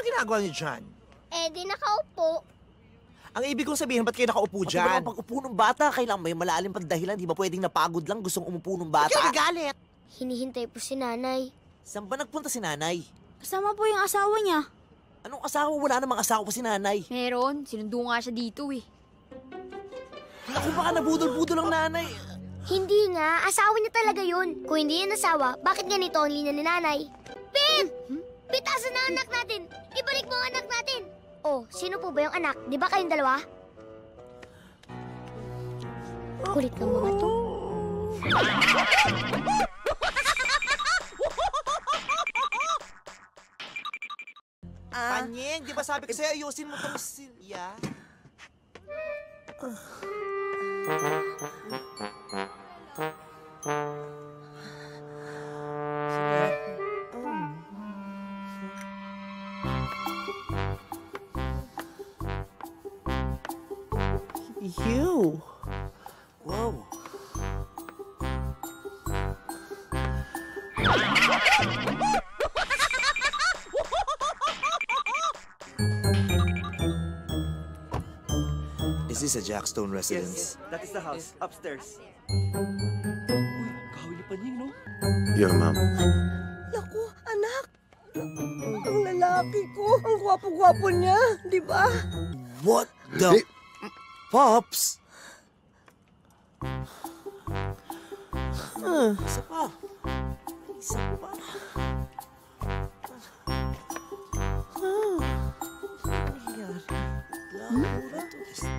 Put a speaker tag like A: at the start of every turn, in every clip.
A: Ano ginagawa niyo dyan?
B: Eh, di nakaupo.
A: Ang ibig kong sabihin, ba't kayo nakaupo dyan?
C: Pag upo ng bata, kailangan may malalim pang dahilan. Di ba pwedeng napagod lang gustong umupo ng bata?
A: Ba't kayo nagalit?
B: Hinihintay po si nanay.
C: Saan ba nagpunta si nanay?
D: Kasama po yung asawa niya.
C: Anong asawa? Wala namang asawa pa si nanay.
D: Meron. Sinundo nga siya dito eh.
C: Naku, baka nabudol-budol ang nanay.
B: Hindi nga, asawa niya talaga yun. Kung hindi yan asawa, bakit ganito ang linya ni nanay? Pip! Pitasan na anak natin! Ibalik mo ang anak natin! Oh, sino po ba yung anak? Di ba kayong dalawa? Kulit ng mga to.
A: Panyeng, di ba sabi ko sa'yo, ayusin mo tong silya? You.
C: Wow.
A: Is this a Jackstone residence?
E: That is the house. Upstairs. Kahuli pa niya, no?
A: Your mom.
F: Naku, anak. Ang lalaki ko. Ang gwapo-gwapo niya. Di ba?
A: What the... Pops?
C: Isa pa. Isa pa.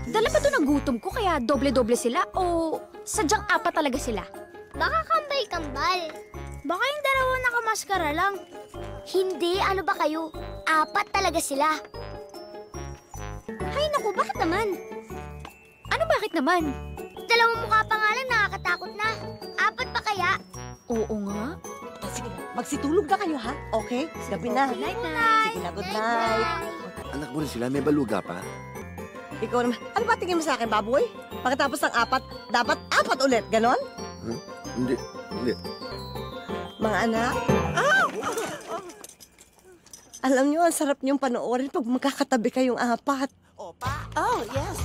D: Dala ba ito ng gutom ko kaya doble-doble sila o sadyang apat talaga sila?
B: Baka kambal-kambal.
D: Baka yung dalawa nakamaskara lang.
B: Hindi, ano ba kayo? Apat talaga sila.
D: Hay naku, bakit naman? Ano bakit naman?
B: Dalawang mukha pa nga lang, nakakatakot na. Apat pa kaya?
D: Oo nga.
F: Sige, magsitulog na kayo, ha? Okay? Gabi na.
D: Good night, Nay.
F: Sige na, good night.
G: Anak mo rin sila, may baluga pa.
F: Ikaw naman, ano ba tingin mo sa akin, baboy? Pagkatapos ng apat, dapat apat ulit, ganon?
G: Hindi.
F: Mga anak? Alam niyo, ang sarap niyong panoorin pag magkakatabi kayong apat.
A: Opa?
F: Oh, yes.